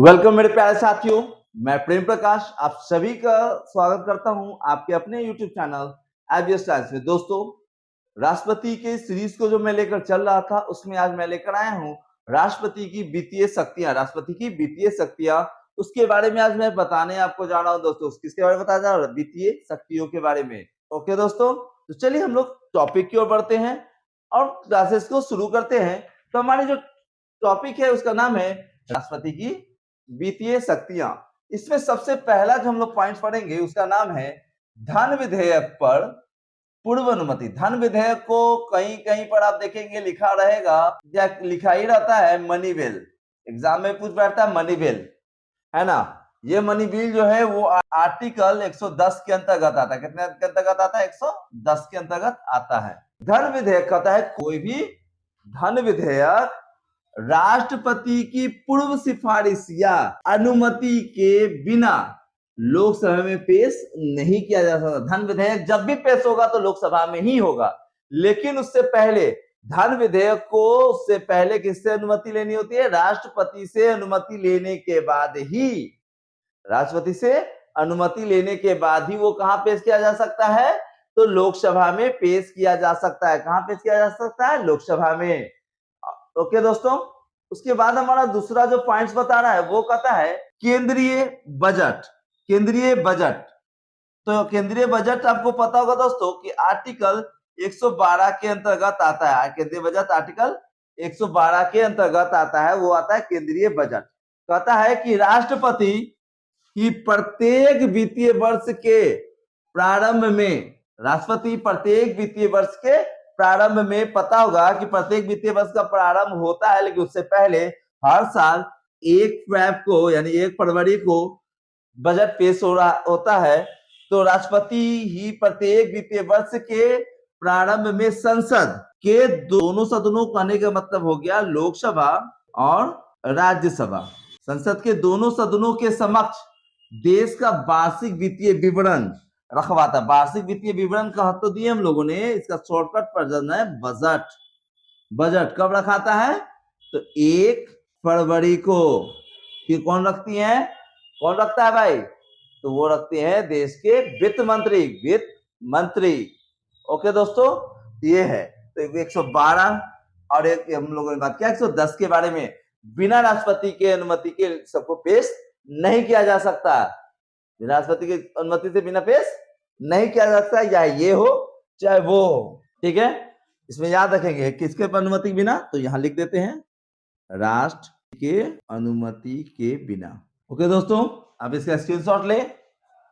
Welcome मेरे प्यारे साथियों। मैं प्रेम प्रकाश आप सभी का स्वागत करता हूं आपके अपने यूट्यूब चैनल एबीएस टाइम्स में। दोस्तों, राष्ट्रपति के सीरीज को जो मैं लेकर चल रहा था उसमें आज मैं लेकर आया हूं राष्ट्रपति की वित्तीय शक्तियां। राष्ट्रपति की वित्तीय शक्तियां, उसके बारे में आज मैं बताने आपको जा रहा हूं। दोस्तों, किसके बारे में बताया जा रहा है? वित्तीय शक्तियों के बारे में। ओके दोस्तों, तो चलिए हम लोग टॉपिक की ओर बढ़ते हैं और क्लासेस को शुरू करते हैं। तो हमारी जो टॉपिक है उसका नाम है राष्ट्रपति की वित्तीय शक्तियां। इसमें सबसे पहला जो हम लोग पॉइंट पढ़ेंगे उसका नाम है धन विधेयक पर पूर्व अनुमति। धन विधेयक को कहीं कहीं पर आप देखेंगे लिखा रहेगा या लिखा ही रहता है मनी बिल। एग्जाम में पूछ बैठता है मनी बिल, है ना। ये मनी बिल जो है वो आर्टिकल 110 के अंतर्गत आता है। कितने के अंतर्गत आता है? 110 के अंतर्गत आता है। धन विधेयक कहता है कोई भी धन विधेयक राष्ट्रपति की पूर्व सिफारिश या अनुमति के बिना लोकसभा में पेश नहीं किया जा सकता। धन विधेयक जब भी पेश होगा तो लोकसभा में ही होगा, लेकिन उससे पहले धन विधेयक को उससे पहले किससे अनुमति लेनी होती है? राष्ट्रपति से अनुमति लेने के बाद ही, राष्ट्रपति से अनुमति लेने के बाद ही वो कहां पेश किया जा सकता है? तो लोकसभा में पेश किया जा सकता है। कहां पेश किया जा सकता है? लोकसभा में। ओके दोस्तों, उसके बाद हमारा दूसरा जो पॉइंट्स बता रहा है वो कहता है केंद्रीय बजट। केंद्रीय बजट, तो केंद्रीय बजट आपको पता होगा दोस्तों कि आर्टिकल 112 के अंतर्गत आता है। केंद्रीय बजट आर्टिकल 112 के अंतर्गत आता है, वो आता है केंद्रीय बजट। कहता है कि राष्ट्रपति की प्रत्येक वित्तीय वर्ष के प्रारंभ में, राष्ट्रपति प्रत्येक वित्तीय वर्ष के प्रारंभ में, पता होगा कि प्रत्येक वित्तीय वर्ष का प्रारंभ होता है लेकिन उससे पहले हर साल 1 फरवरी को यानी 1 फरवरी को बजट पेश हो रहा होता है। तो राष्ट्रपति ही प्रत्येक वित्तीय वर्ष के प्रारंभ में संसद के दोनों सदनों, कहने का मतलब हो गया लोकसभा और राज्यसभा, संसद के दोनों सदनों के समक्ष देश का वार्षिक वित्तीय विवरण रखवाता। वार्षिक वित्तीय विवरण कहा तो दिए हम लोगों ने, इसका शॉर्टकट वर्जन है बजट। बजट कब रखाता है? तो 1 फरवरी को। फिर कौन रखती है? कौन रखता है भाई? तो वो रखते हैं देश के वित्त मंत्री। वित्त मंत्री। ओके दोस्तों, ये है। तो 112 और एक हम लोगों ने बात किया 110 के बारे में। बिना राष्ट्रपति के अनुमति के सबको पेश नहीं किया जा सकता। राष्ट्रपति की अनुमति से बिना पेश नहीं किया जा सकता, या ये हो चाहे वो हो। ठीक है, इसमें याद रखेंगे किसके अनुमति के बिना, तो यहां लिख देते हैं राष्ट्र के अनुमति के बिना। ओके दोस्तों, अब इसका स्क्रीनशॉट ले,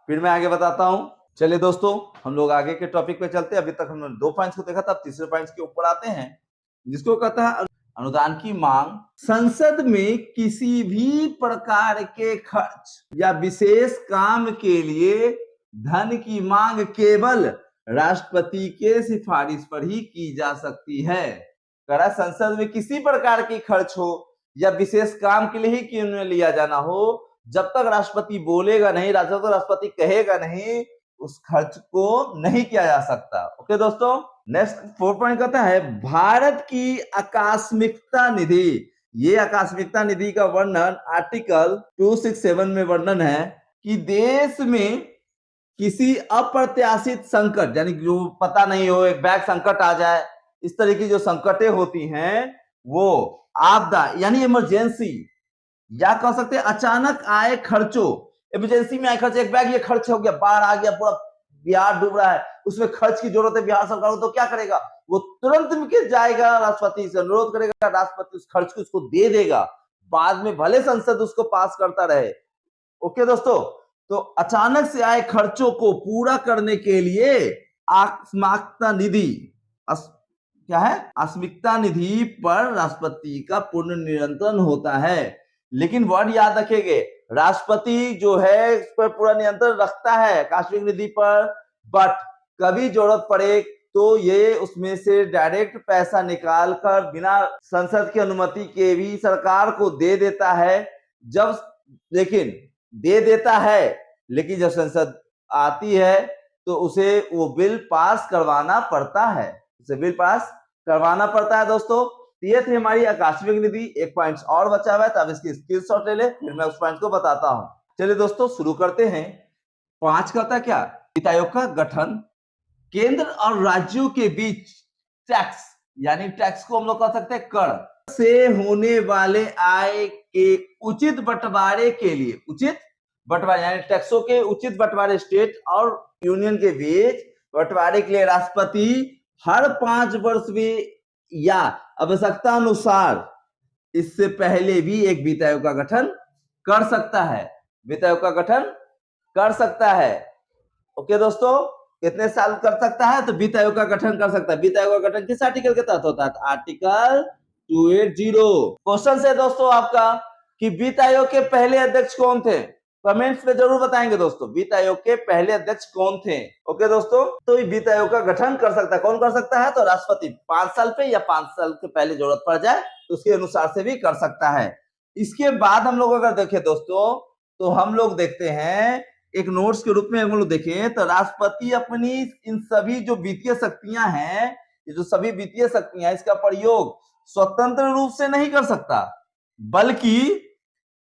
फिर मैं आगे बताता हूं। चलिए दोस्तों, हम लोग आगे के टॉपिक पे चलते हैं। अभी तक हमने 2 पॉइंट्स को देखा था, अब तीसरे पॉइंट्स के ऊपर आते हैं, जिसको कहता है अनुदान की मांग। संसद में किसी भी प्रकार के खर्च या विशेष काम के लिए धन की मांग केवल राष्ट्रपति के सिफारिश पर ही की जा सकती है। कह रहा संसद में किसी प्रकार की खर्च हो या विशेष काम के लिए ही क्यों न लिया जाना हो, जब तक राष्ट्रपति बोलेगा नहीं, राष्ट्रपति कहेगा नहीं, उस खर्च को नहीं किया जा सकता। ओके दोस्तों, नेक्स्ट 4 पॉइंट कहता है भारत की आकस्मिकता निधि। ये आकस्मिकता निधि का वर्णन आर्टिकल 267 में वर्णन है कि देश में किसी अप्रत्याशित संकट, यानी जो पता नहीं हो, एक बैग संकट आ जाए, इस तरह की जो संकटें होती हैं वो आपदा यानी इमरजेंसी, या कह सकते हैं अचानक आए खर्चों। इमरजेंसी में आए खर्च, एक बैग ये खर्च हो गया, बाढ़ आ गया, पूरा बिहार डूब रहा है, उसमें खर्च की जरूरत है बिहार सरकार को, तो क्या करेगा? वो तुरंत जाएगा राष्ट्रपति से अनुरोध करेगा, राष्ट्रपति उस खर्च को उसको दे देगा, बाद में भले संसद उसको पास करता रहे। ओके दोस्तों, तो अचानक से आए खर्चों को पूरा करने के लिए आकस्मिकता निधि, क्या है? आकस्मिकता निधि पर राष्ट्रपति का पूर्ण नियंत्रण होता है। लेकिन वर्ड याद रखेंगे, राष्ट्रपति जो है इस पर पूरा नियंत्रण रखता है आकस्मिक निधि पर, बट कभी जरूरत पड़े तो ये उसमें से डायरेक्ट पैसा निकाल कर बिना संसद की अनुमति के भी सरकार को दे देता है। जब लेकिन दे देता है, लेकिन जब संसद आती है तो उसे वो बिल पास करवाना पड़ता है, उसे बिल पास करवाना पड़ता है दोस्तों। ये थी हमारी आकस्मिक निधि। एक पॉइंट और बचा हुआ है, तो आप इसकी स्क्रीनशॉट ले ले, फिर मैं उस पॉइंट को बताता हूं। चलिए दोस्तों शुरू करते हैं। 5 का था क्या, वित्त आयोग का गठन। केंद्र और राज्यों के बीच टैक्स, यानी टैक्स को हम लोग कह सकते हैं कर, से होने वाले आय के उचित बंटवारे के लिए, उचित बंटवारे यानी टैक्सों के उचित बंटवारे स्टेट और यूनियन के बीच बंटवारे के लिए राष्ट्रपति हर 5 वर्ष में या आवश्यकता अनुसार इससे पहले भी एक वित्त आयोग का गठन कर सकता है। वित्त आयोग का गठन कर सकता है। ओके दोस्तों, कितने साल कर सकता है, तो वित्त आयोग का गठन कर सकता है। वित्त आयोग का गठन किस आर्टिकल के तहत होता है, आर्टिकल 280। क्वेश्चन से दोस्तों आपका कि वित्त आयोग के पहले अध्यक्ष कौन थे, कमेंट्स में जरूर बताएंगे दोस्तों, वित्त आयोग के पहले अध्यक्ष कौन थे। ओके दोस्तों, तो वित्त आयोग का गठन कर सकता है, कौन कर सकता है, तो राष्ट्रपति 5 साल पे या 5 साल के पहले जरूरत पड़ जाए तो उसके अनुसार से भी कर सकता है। इसके बाद हम लोग अगर देखें दोस्तों, तो हम लोग देखते हैं एक नोट्स के रूप में हम लोग देखें तो राष्ट्रपति अपनी इन सभी जो वित्तीय शक्तियां हैं, ये जो सभी वित्तीय शक्तियां, इसका प्रयोग स्वतंत्र रूप से नहीं कर सकता, बल्कि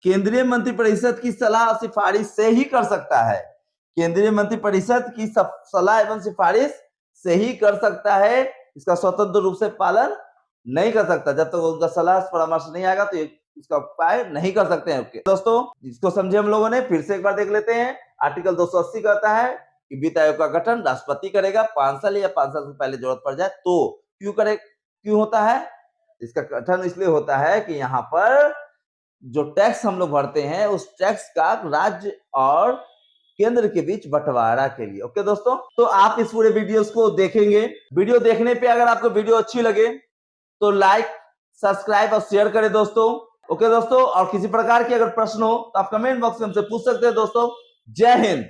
केंद्रीय मंत्रिपरिषद की सलाह और सिफारिश से ही कर सकता है। केंद्रीय मंत्रिपरिषद की सलाह एवं सिफारिश से ही कर सकता है, इसका स्वतंत्र रूप से पालन नहीं कर सकता। जब तक उनका सलाह परामर्श नहीं आएगा तो इसका उपाय नहीं कर सकते हैं। ओके दोस्तों, इसको समझे हम लोगों ने, फिर से एक बार देख लेते हैं। आर्टिकल 280 कहता है कि वित्त आयोग का गठन राष्ट्रपति करेगा 5 साल या 5 साल से पहले जरूरत पड़ जाए तो। क्यों होता है, इसका गठन इसलिए होता है कि यहाँ पर जो टैक्स हम लोग भरते हैं उस टैक्स का राज्य और केंद्र के बीच बंटवारा के लिए। ओके दोस्तों, तो आप इस पूरे वीडियोस को देखेंगे। वीडियो देखने पे अगर आपको वीडियो अच्छी लगे तो लाइक, सब्सक्राइब और शेयर करें दोस्तों। ओके दोस्तों, और किसी प्रकार की अगर प्रश्न हो तो आप कमेंट बॉक्स में हमसे पूछ सकते हैं दोस्तों। जय हिंद।